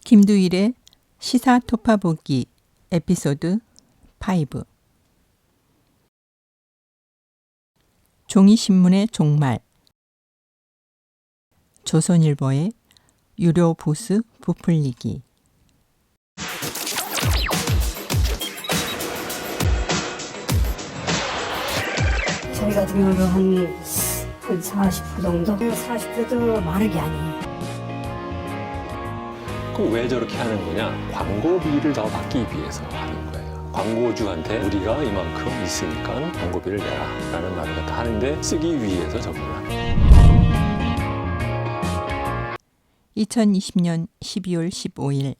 김두일의 시사 토파보기 에피소드 5. 종이신문의 종말. 조선일보의 유료 부수 부풀리기. 저희 같은 경우는 한 40% 정도? 40%도 많은 게 아니에요. 그럼 왜 저렇게 하는 거냐? 광고비를 더 받기 위해서 하는 거예요. 광고주한테 우리가 이만큼 있으니까 광고비를 내라 라는 말을 갖다 하는데 쓰기 위해서 저걸 합니다. 2020년 12월 15일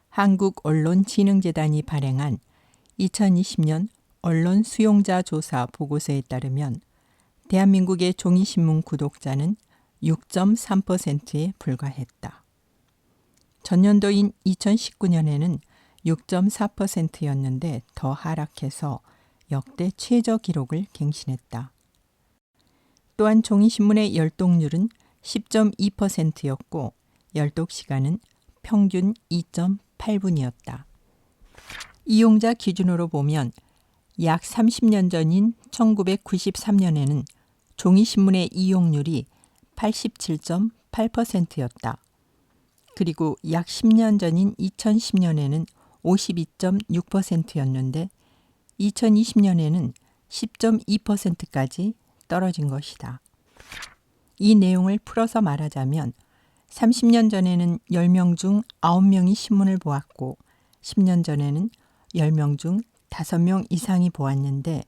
한국언론진흥재단이 발행한 2020년 언론 수용자 조사 보고서에 따르면 대한민국의 종이신문 구독자는 6.3%에 불과했다. 전년도인 2019년에는 6.4%였는데 더 하락해서 역대 최저 기록을 갱신했다. 또한 종이신문의 열독률은 10.2%였고 열독 시간은 평균 2.8분이었다. 이용자 기준으로 보면 약 30년 전인 1993년에는 종이신문의 이용률이 87.8%였다. 그리고 약 10년 전인 2010년에는 52.6%였는데 2020년에는 10.2%까지 떨어진 것이다. 이 내용을 풀어서 말하자면 30년 전에는 10명 중 9명이 신문을 보았고 10년 전에는 10명 중 5명 이상이 보았는데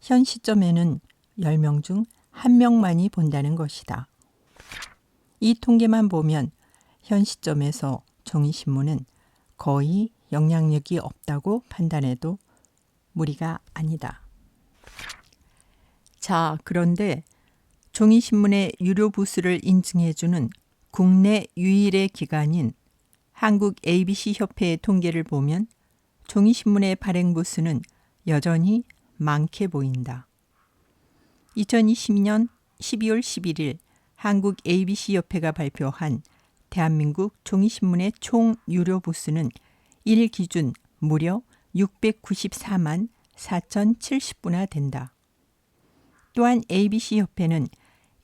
현 시점에는 10명 중 1명만이 본다는 것이다. 이 통계만 보면 현 시점에서 종이신문은 거의 영향력이 없다고 판단해도 무리가 아니다. 자, 그런데 종이신문의 유료 부수를 인증해주는 국내 유일의 기관인 한국 ABC 협회의 통계를 보면 종이신문의 발행 부수는 여전히 많게 보인다. 2020년 12월 11일 한국 ABC 협회가 발표한 대한민국 종이신문의 총 유료 부수는 1일 기준 무려 694만 4,070부나 된다. 또한 ABC 협회는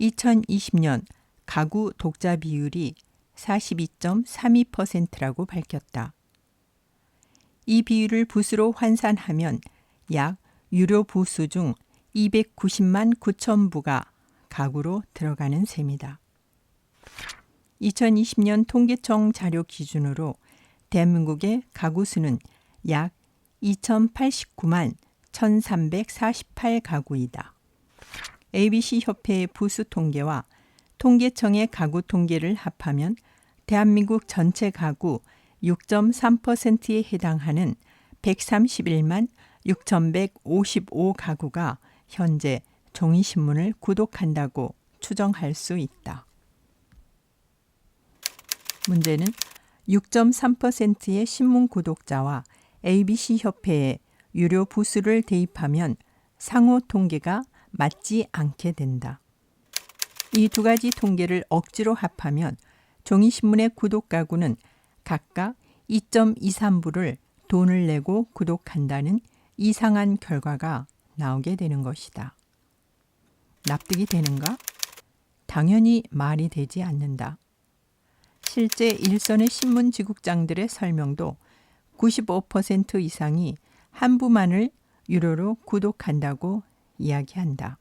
2020년 가구 독자 비율이 42.32%라고 밝혔다. 이 비율을 부수로 환산하면 약 유료 부수 중 290만 9천 부가 가구로 들어가는 셈이다. 2020년 통계청 자료 기준으로 대한민국의 가구 수는 약 2,089만 1,348 가구이다. ABC 협회의 부수 통계와 통계청의 가구 통계를 합하면 대한민국 전체 가구 6.3%에 해당하는 131만 6,155 가구가 현재 종이신문을 구독한다고 추정할 수 있다. 문제는 6.3%의 신문 구독자와 ABC 협회의 유료 부수를 대입하면 상호 통계가 맞지 않게 된다. 이 두 가지 통계를 억지로 합하면 종이신문의 구독 가구는 각각 2.23부를 돈을 내고 구독한다는 이상한 결과가 나오게 되는 것이다. 납득이 되는가? 당연히 말이 되지 않는다. 실제 일선의 신문지국장들의 설명도 95% 이상이 한 부만을 유료로 구독한다고 이야기한다.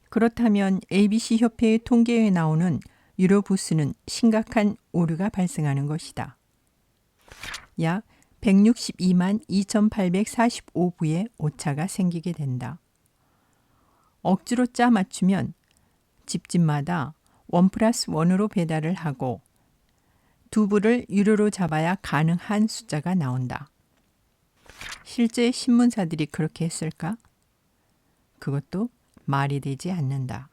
그렇다면 ABC 협회의 통계에 나오는 유료 부수는 심각한 오류가 발생하는 것이다. 약 162만 2,845부의 오차가 생기게 된다. 억지로 짜 맞추면 집집마다 1+1으로 배달을 하고 2부를 유료로 잡아야 가능한 숫자가 나온다. 실제 신문사들이 그렇게 했을까? 그것도 말이 되지 않는다.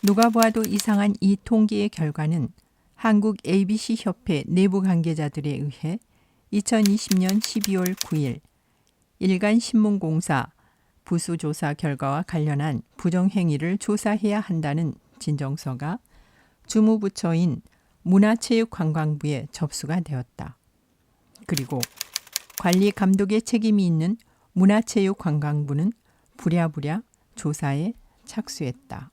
누가 보아도 이상한 이 통계의 결과는 한국 ABC 협회 내부 관계자들에 의해 2020년 12월 9일 일간신문공사 부수조사 결과와 관련한 부정행위를 조사해야 한다는 진정서가 주무부처인 문화체육관광부에 접수가 되었다. 그리고 관리 감독의 책임이 있는 문화체육관광부는 부랴부랴 조사에 착수했다.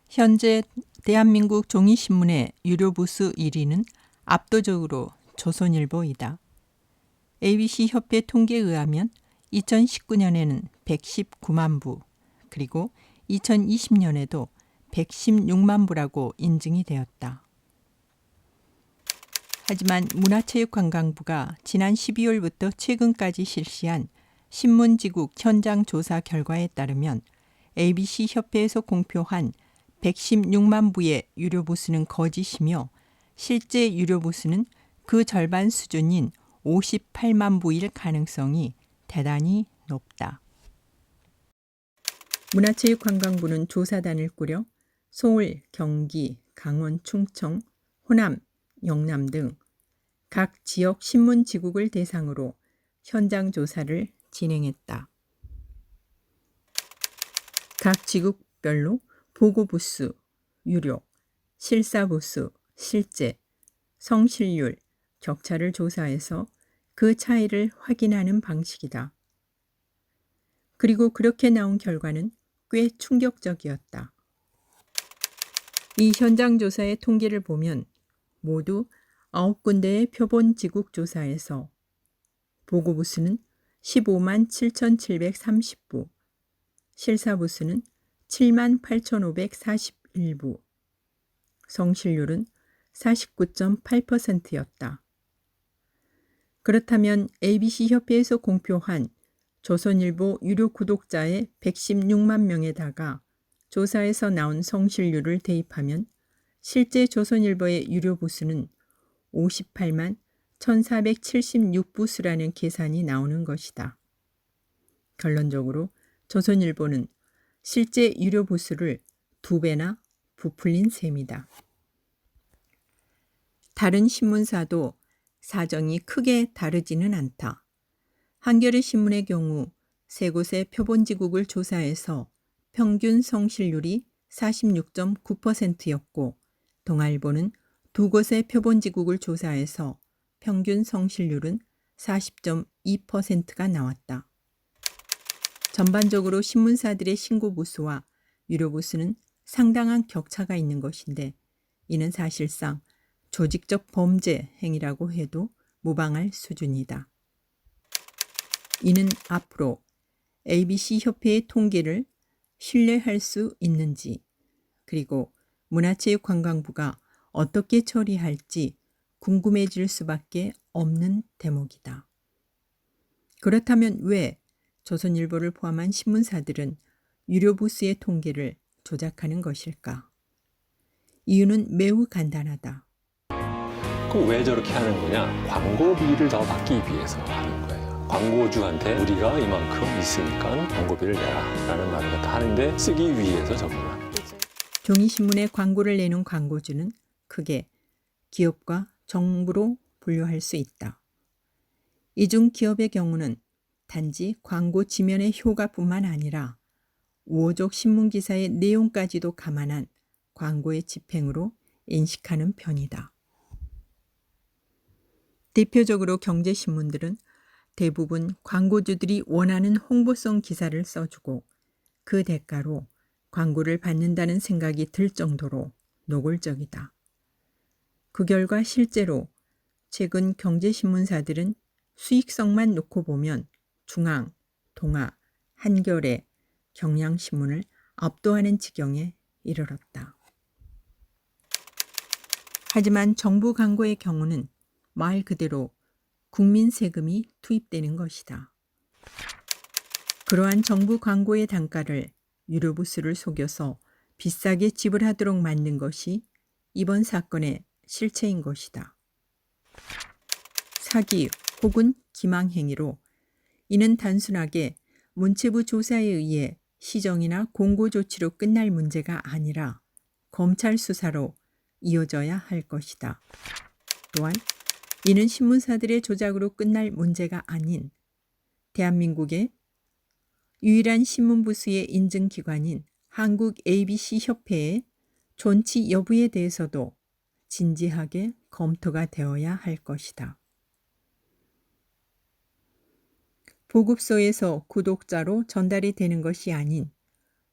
현재 대한민국 종이신문의 유료 부수 1위는 압도적으로 조선일보이다. ABC 협회 통계에 의하면 2019년에는 119만 부, 그리고 2020년에도 116만 부라고 인증이 되었다. 하지만 문화체육관광부가 지난 12월부터 최근까지 실시한 신문지국 현장 조사 결과에 따르면 ABC 협회에서 공표한 116만 부의 유료 부수는 거짓이며 실제 유료 부수는 그 절반 수준인 58만 부일 가능성이 대단히 높다. 문화체육관광부는 조사단을 꾸려 서울, 경기, 강원, 충청, 호남, 영남 등 각 지역 신문지국을 대상으로 현장 조사를 진행했다. 각 지국별로 보고부수, 유료, 실사부수, 실제, 성실률, 격차를 조사해서 그 차이를 확인하는 방식이다. 그리고 그렇게 나온 결과는 꽤 충격적이었다. 이 현장 조사의 통계를 보면 모두 9군데의 표본지국 조사에서 보고부수는 15만 7,730부, 실사부수는 7만 8,541부, 성실률은 49.8%였다. 그렇다면 ABC협회에서 공표한 조선일보 유료 구독자의 116만 명에다가 조사에서 나온 성실률을 대입하면 실제 조선일보의 유료 부수는 58만 1,476부수라는 계산이 나오는 것이다. 결론적으로 조선일보는 실제 유료 부수를 2배나 부풀린 셈이다. 다른 신문사도 사정이 크게 다르지는 않다. 한겨레 신문의 경우 3곳의 표본지국을 조사해서 평균 성실률이 46.9%였고 동아일보는 2곳의 표본지국을 조사해서 평균 성실률은 40.2%가 나왔다. 전반적으로 신문사들의 신고부수와 유료부수는 상당한 격차가 있는 것인데 이는 사실상 조직적 범죄 행위라고 해도 무방할 수준이다. 이는 앞으로 ABC협회의 통계를 신뢰할 수 있는지, 그리고 문화체육관광부가 어떻게 처리할지 궁금해질 수밖에 없는 대목이다. 그렇다면 왜 조선일보를 포함한 신문사들은 유료 부수의 통계를 조작하는 것일까? 이유는 매우 간단하다. 그럼 왜 저렇게 하는 거냐? 광고비를 더 받기 위해서 하는 거예요. 광고주한테 우리가 이만큼 있으니까 광고비를 내라라는 말을 갖다 하는데 쓰기 위해서 저걸 합니다. 종이신문에 광고를 내는 광고주는 크게 기업과 정부로 분류할 수 있다. 이중 기업의 경우는 단지 광고 지면의 효과뿐만 아니라 우호적 신문기사의 내용까지도 감안한 광고의 집행으로 인식하는 편이다. 대표적으로 경제신문들은 대부분 광고주들이 원하는 홍보성 기사를 써주고 그 대가로 광고를 받는다는 생각이 들 정도로 노골적이다. 그 결과 실제로 최근 경제신문사들은 수익성만 놓고 보면 중앙, 동아, 한겨레, 경향신문을 압도하는 지경에 이르렀다. 하지만 정부 광고의 경우는 말 그대로 국민 세금이 투입되는 것이다. 그러한 정부 광고의 단가를 유료 부수를 속여서 비싸게 지불하도록 만든 것이 이번 사건의 실체인 것이다. 사기 혹은 기망 행위로 이는 단순하게 문체부 조사에 의해 시정이나 공고 조치로 끝날 문제가 아니라 검찰 수사로 이어져야 할 것이다. 또한 이는 신문사들의 조작으로 끝날 문제가 아닌 대한민국의 유일한 신문부수의 인증기관인 한국 ABC 협회의 존치 여부에 대해서도 진지하게 검토가 되어야 할 것이다. 보급소에서 구독자로 전달이 되는 것이 아닌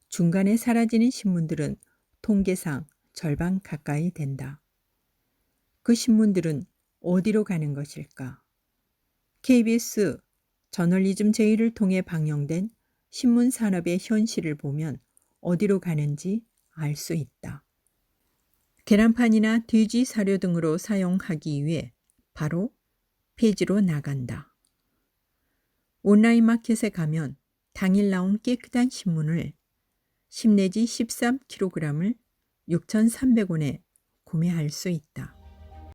중간에 사라지는 신문들은 통계상 절반 가까이 된다. 그 신문들은 어디로 가는 것일까? KBS 저널리즘 제의를 통해 방영된 신문 산업의 현실을 보면 어디로 가는지 알 수 있다. 계란판이나 돼지 사료 등으로 사용하기 위해 바로 폐지로 나간다. 온라인 마켓에 가면 당일 나온 깨끗한 신문을 10 내지 13kg을 6,300원에 구매할 수 있다.